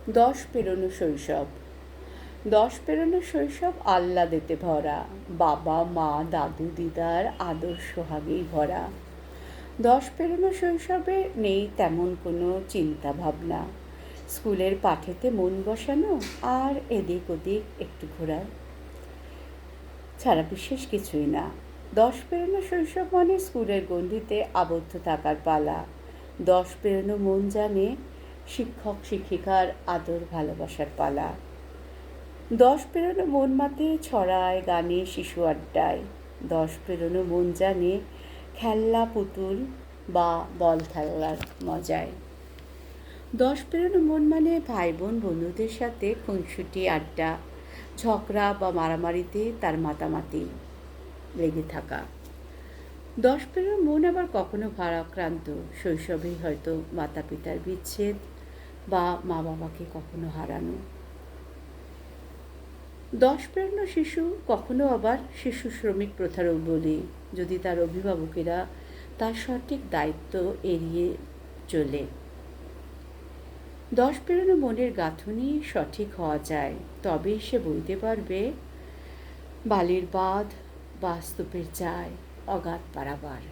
দশ পেরোনো শৈশব। দশ পেরোনো শৈশব আহ্লাদেতে ভরা, বাবা মা দাদু দিদার আদর সোহাগেই ভরা। দশ পেরোনো শৈশবে নেই তেমন কোনো চিন্তা ভাবনা, স্কুলের পাঠেতে মন বসানো আর এদিক ওদিক একটু ঘোরা ছাড়া বিশেষ কিছুই না। দশ পেরোনো শৈশব মানে স্কুলের গণ্ডিতে আবদ্ধ থাকার পালা। দশ পেরোনো মন জানে শিক্ষক শিক্ষিকার আদর ভালোবাসার পালা। দশ পেরোনো মন মাতে ছড়ায় গানে শিশু আড্ডায়। দশ পেরোনো মন জানে খেলনা পুতুল বা বল খেলার মজায়। দশ পেরোনো মন মানে ভাই বোন বন্ধুদের সাথে খুনসুটি আড্ডা, ঝগড়া বা মারামারিতে তার মাতামাতি লেগে থাকা। দশ পেরোনো মন আবার কখনো ভারাক্রান্ত, শৈশবেই হয়তো মাতা পিতার বিচ্ছেদ বা মা বাবাকে কখনো হারানো। দশ পেরোনো শিশু কখনো আবার শিশু শ্রমিক প্রথারও বলি, যদি তার অভিভাবকেরা তার সঠিক দায়িত্ব এড়িয়ে চলে। দশ পেরোনো মনের গাঁথুনি সঠিক হওয়া যায়, তবেই সে বইতে পারবে বালির বাঁধ বা স্তূপের চায় অগাধ পারাবার।